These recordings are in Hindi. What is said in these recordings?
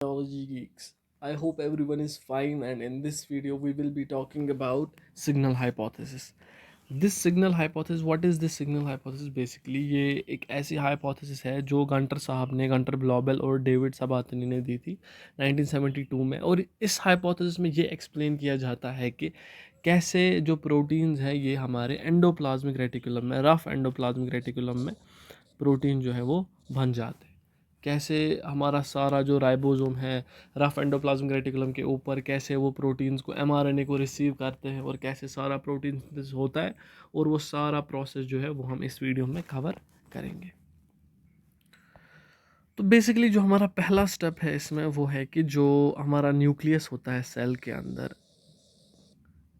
Technology geeks. I hope everyone is fine, and in this video we will be talking about signal hypothesis. This signal hypothesis, what is this signal hypothesis? Basically ये एक ऐसी hypothesis है जो गंटर ब्लॉबेल और डेविड सबातनी ने दी थी 1972 में। और इस hypothesis में ये explain किया जाता है कि कैसे जो प्रोटीन्स हैं ये हमारे एंडोप्लाज्मिक रेटिकुलम में, रफ एंडोप्लाज्मिक रेटिकुलम में प्रोटीन जो है वो बन जाते हैं। कैसे हमारा सारा जो राइबोसोम है रफ एंडोप्लाज्मिक रेटिकुलम के ऊपर, कैसे वो प्रोटीन्स को एमआरएनए को रिसीव करते हैं और कैसे सारा प्रोटीन होता है, और वो सारा प्रोसेस जो है वो हम इस वीडियो में कवर करेंगे। तो बेसिकली जो हमारा पहला स्टेप है इसमें वो है कि जो हमारा न्यूक्लियस होता है सेल के अंदर,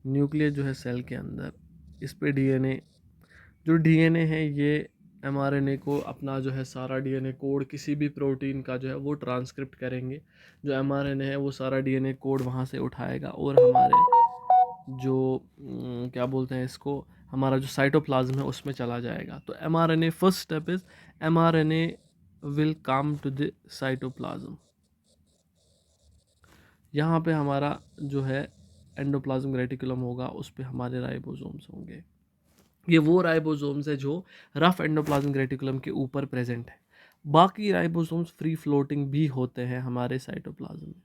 न्यूक्लियस जो है सेल के अंदर, इस पे डीएनए, जो डीएनए है ये एमआरएनए को अपना जो है सारा डीएनए कोड किसी भी प्रोटीन का जो है वो ट्रांसक्रिप्ट करेंगे। जो एमआरएनए है वो सारा डीएनए कोड वहाँ से उठाएगा और हमारे जो क्या बोलते हैं इसको, हमारा जो साइटोप्लाज्म है उसमें चला जाएगा। तो mRNA first step is mRNA will come to the cytoplasm. यहाँ पे हमारा जो है एंडोप्लाज्मिक रेटिकुलम होगा, उस पे हमारे राइबोसोम्स होंगे। ये वो राइबोसोम्स है जो रफ एंडोप्लाज्मिक रेटिकुलम के ऊपर प्रेजेंट है। बाकी राइबोसोम्स फ्री फ्लोटिंग भी होते हैं हमारे साइटोप्लाज्म में।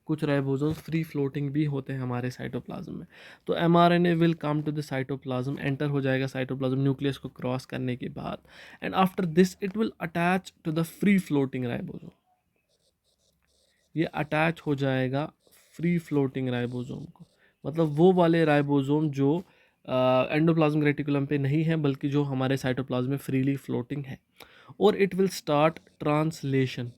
कुछ राइबोसोम्स फ्री फ्लोटिंग भी होते हैं हमारे साइटोप्लाज्म में। तो mRNA will come to the cytoplasm, enter हो जाएगा साइटोप्लाज्म न्यूक्लियस को क्रॉस करने के बाद, and after this it will attach to the free floating ribosome. ये अटैच हो जाएगा फ्री फ्लोटिंग राइबोसोम को, मतलब वो वाले राइबोसोम जो एंडोप्लाज्मिक रेटिकुलम पे नहीं है बल्कि जो हमारे साइटोप्लाज्म में फ्रीली फ्लोटिंग है। और it will start translation.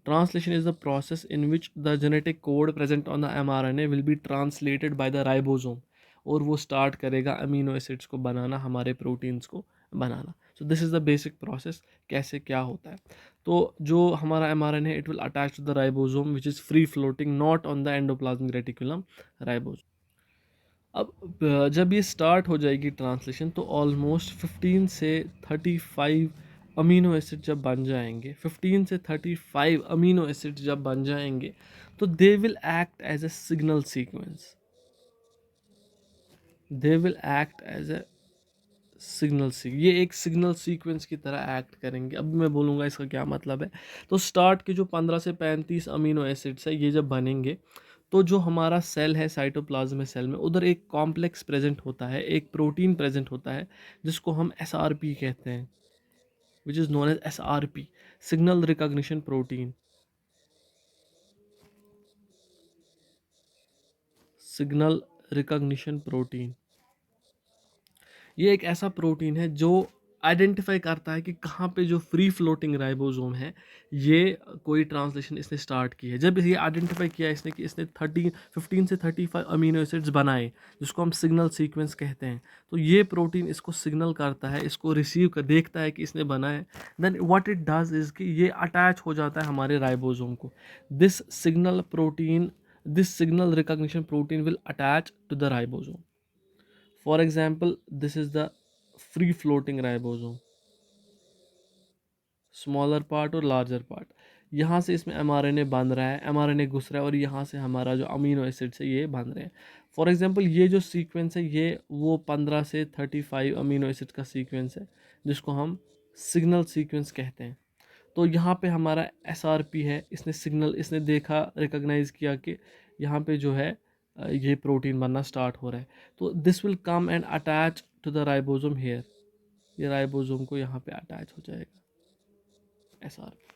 Translation is the process in which the genetic code present on the mRNA will be translated by the ribosome, और वो स्टार्ट करेगा अमीनो एसिड्स को बनाना, हमारे प्रोटीन्स को बनाना। So this is the basic process कैसे क्या होता है। तो जो हमारा mRNA है it will attach to the ribosome which is free floating, not on the endoplasmic reticulum ribosome. अब जब ये स्टार्ट हो जाएगी ट्रांसलेशन तो ऑलमोस्ट 15 से 35 अमीनो एसिड जब बन जाएंगे, 15 से 35 अमीनो एसिड जब बन जाएंगे तो they will act as a signal sequence. They will act as a signal सी ये एक सिग्नल सीक्वेंस की तरह एक्ट करेंगे। अब मैं बोलूँगा इसका क्या मतलब है। तो स्टार्ट के जो 15 से 35 अमीनो एसिड्स है ये जब बनेंगे तो जो हमारा सेल है साइटोप्लाज्म सेल में, उधर एक कॉम्प्लेक्स प्रेजेंट होता है, एक प्रोटीन प्रेजेंट होता है जिसको हम एसआरपी कहते हैं, which is known as SRP, signal recognition protein. Signal recognition protein ये एक ऐसा प्रोटीन है जो आइडेंटिफाई करता है कि कहाँ पे जो फ्री फ्लोटिंग राइबोसोम है ये कोई ट्रांसलेशन इसने स्टार्ट की है। जब ये आइडेंटिफाई किया इसने कि इसने 15 से 35 अमीनो एसिड्स बनाए जिसको हम सिग्नल सीक्वेंस कहते हैं, तो ये प्रोटीन इसको सिग्नल करता है, इसको रिसीव कर देखता है कि इसने बनाए। Then what it does is कि ये अटैच हो जाता है हमारे राइबोसोम को। This signal protein, this signal recognition protein will attach to the ribosome. For example, this is the free floating ribosome, smaller part और लार्जर पार्ट। यहाँ से इसमें एमआरएनए बन रहा है, एमआरएनए घुस रहा है और यहाँ से हमारा जो अमीनो एसिड्स है ये बन रहे हैं। फॉर एग्जांपल ये जो सीक्वेंस है ये वो 15 से 35 अमीनो एसिड का सीक्वेंस है जिसको हम सिग्नल सीक्वेंस कहते हैं। तो यहाँ पे हमारा एसआरपी है, इसने सिग्नल, इसने देखा, रिकॉग्नाइज किया कि यहाँ पे जो है ये प्रोटीन बनना स्टार्ट हो रहा है। तो this will come and attach to the ribosome here. ये राइबोसोम को यहाँ पे अटैच हो जाएगा एसआरपी।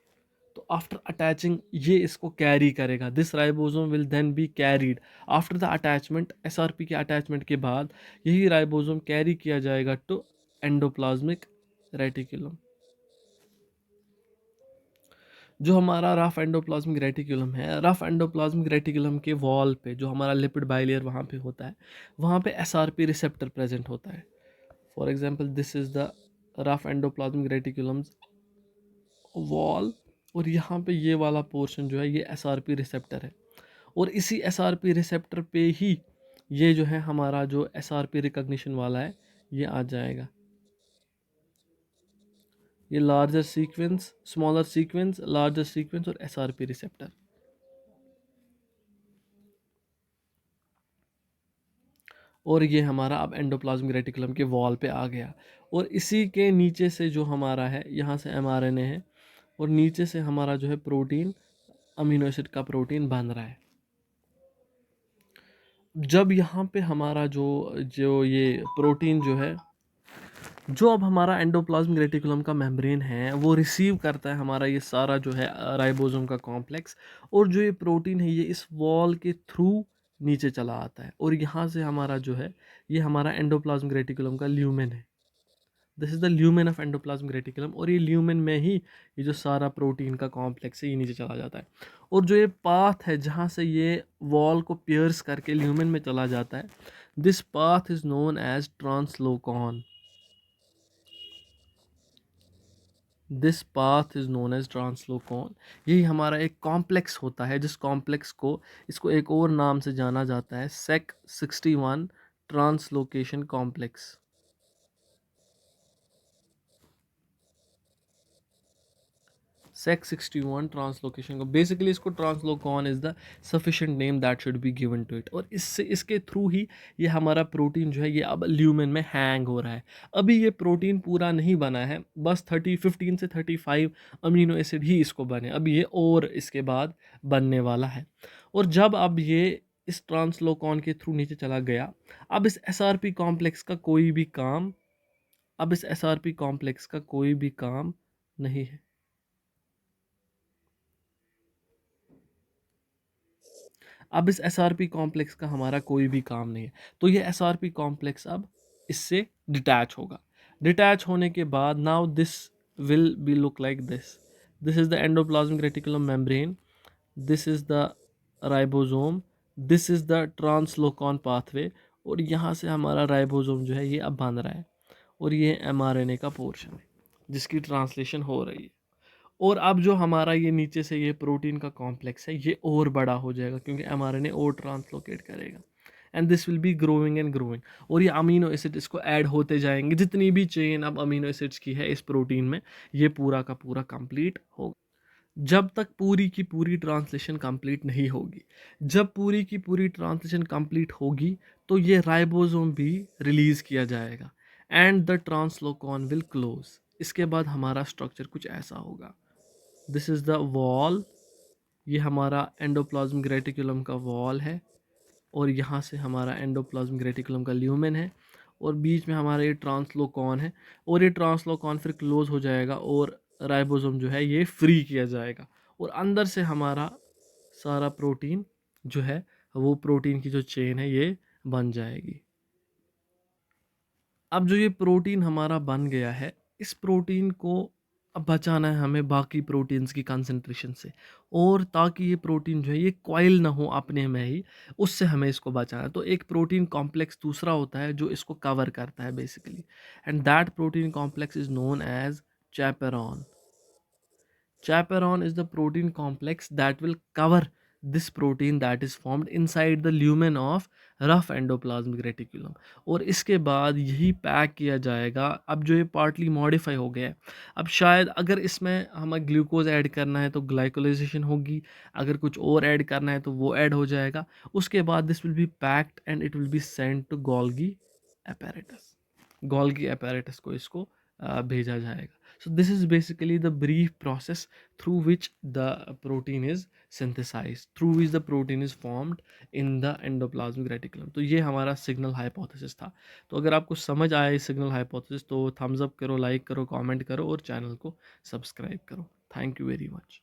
तो आफ्टर अटैचिंग ये इसको कैरी करेगा। This ribosome will then be carried after the attachment. SRP के अटैचमेंट के बाद यही राइबोसोम कैरी किया जाएगा टू एंडोप्लाज्मिक रेटिकुलम। जो हमारा रफ एंडोप्लाज्मिक रेटिकुलम है, रफ एंडोप्लाज्मिक रेटिकुलम के वॉल पे जो हमारा लिपिड बाइलेयर वहाँ पे होता है, वहाँ पे एसआरपी रिसेप्टर प्रेजेंट होता है। For example this is the rough endoplasmic reticulums wall, और यहाँ पे ये वाला पोर्शन जो है ये एसआरपी रिसेप्टर है, और इसी एसआरपी रिसेप्टर पे ही ये जो है हमारा जो एसआरपी रिकॉग्निशन वाला है ये आ जाएगा। ये larger sequence, smaller sequence, larger sequence और एसआरपी रिसेप्टर। और ये हमारा अब एंडोप्लाज्मिक रेटिकुलम के वॉल पे आ गया। और इसी के नीचे से जो हमारा है, यहाँ से एमआरएनए है और नीचे से हमारा जो है प्रोटीन, अमीनो एसिड का प्रोटीन बन रहा है। जब यहाँ पे हमारा जो जो ये प्रोटीन जो है, जो अब हमारा एंडोप्लाज्मिक रेटिकुलम का मेम्ब्रेन है वो रिसीव करता है हमारा ये सारा जो है राइबोसोम का कॉम्प्लेक्स, और जो ये प्रोटीन है ये इस वॉल के थ्रू नीचे चला आता है, और यहाँ से हमारा जो है ये हमारा एंडोप्लाज्मिक रेटिकुलम का ल्यूमेन है। This is the lumen of endoplasmic reticulum, और ये ल्यूमेन में ही ये जो सारा प्रोटीन का कॉम्प्लेक्स है ये नीचे चला जाता है। और जो ये पाथ है जहाँ से ये वॉल को पियर्स करके ल्यूमेन में चला जाता है, this path is known as translocon. This path is known as translocon. यही हमारा एक कॉम्प्लेक्स होता है, जिस कॉम्प्लेक्स को, इसको एक और नाम से जाना जाता है Sec 61 translocation complex. Sec 61 translocation को बेसिकली, इसको translocon is the sufficient name that should be given to it. और इससे, इसके थ्रू ही ये हमारा प्रोटीन जो है ये अब ल्यूमेन में हैंग हो रहा है। अभी ये प्रोटीन पूरा नहीं बना है, बस 15 से 35 अमीनो एसिड ही इसको बने, अभी ये और इसके बाद बनने वाला है। और जब अब ये इस ट्रांसलोकॉन के थ्रू नीचे चला गया, अब इस एसआरपी कॉम्प्लेक्स का कोई भी काम, अब इस एसआरपी कॉम्प्लेक्स का कोई भी काम नहीं है। अब इस एसआरपी कॉम्प्लेक्स का हमारा कोई भी काम नहीं है, तो ये एसआरपी कॉम्प्लेक्स अब इससे डिटैच होगा। डिटैच होने के बाद now this will be look like this. This is the endoplasmic reticulum membrane, this is the ribosome, this is the translocon pathway, और यहाँ से हमारा राइबोसोम जो है ये अब बन रहा है, और ये एमआरएनए का पोर्शन है जिसकी ट्रांसलेशन हो रही है। और अब जो हमारा ये नीचे से ये प्रोटीन का कॉम्प्लेक्स है ये और बड़ा हो जाएगा, क्योंकि एमआरएनए और ट्रांसलोकेट करेगा, and this will B growing and growing. और ये अमीनो एसिड इसको ऐड होते जाएंगे, जितनी भी चेन अब अमीनो एसिड्स की है इस प्रोटीन में, ये पूरा का पूरा कंप्लीट होगा। जब तक पूरी की पूरी ट्रांसलेशन कंप्लीट नहीं होगी, जब पूरी की पूरी ट्रांसलेशन कंप्लीट होगी तो ये राइबोसोम भी रिलीज किया जाएगा, एंड द ट्रांसलोकॉन विल क्लोज। इसके बाद हमारा स्ट्रक्चर कुछ ऐसा होगा। दिस इज़ द वॉल, ये हमारा एंडोप्लाज्मिक रेटिकुलम का वॉल है, और यहाँ से हमारा एंडोप्लाज्मिक रेटिकुलम का ल्यूमेन है, और बीच में हमारा ये ट्रांसलोकॉन है, और ये ट्रांसलोकॉन फिर क्लोज हो जाएगा और राइबोसोम जो है ये फ्री किया जाएगा, और अंदर से हमारा सारा प्रोटीन जो है वो प्रोटीन की जो चेन है ये बन जाएगी। अब जो ये प्रोटीन हमारा बन गया है, इस प्रोटीन को अब बचाना है हमें बाकी प्रोटीन्स की कंसंट्रेशन से, और ताकि ये प्रोटीन जो है ये कॉइल ना हो अपने में ही, उससे हमें इसको बचाना है। तो एक प्रोटीन कॉम्प्लेक्स दूसरा होता है जो इसको कवर करता है basically, and that protein complex is known as chaperone. Chaperone is the protein complex that will cover this protein that is formed inside the lumen of rough endoplasmic reticulum, और इसके बाद यही पैक किया जाएगा। अब जो ये पार्टली मॉडिफाई हो गया है, अब शायद अगर इसमें हमें ग्लूकोज ऐड करना है तो ग्लाइकोलाइजेशन होगी, अगर कुछ और ऐड करना है तो वो ऐड हो जाएगा। उसके बाद this will be packed and it will be sent to Golgi apparatus। Golgi apparatus को इसको भेजा जाएगा। So this is basically the brief process through which the protein is synthesized, through which the protein is formed in the endoplasmic reticulum। तो ये हमारा सिग्नल हाइपोथेसिस था। तो अगर आपको समझ आया इस सिग्नल हाइपोथेसिस तो थम्स अप करो, लाइक करो, कमेंट करो और चैनल को सब्सक्राइब करो। Thank you very much.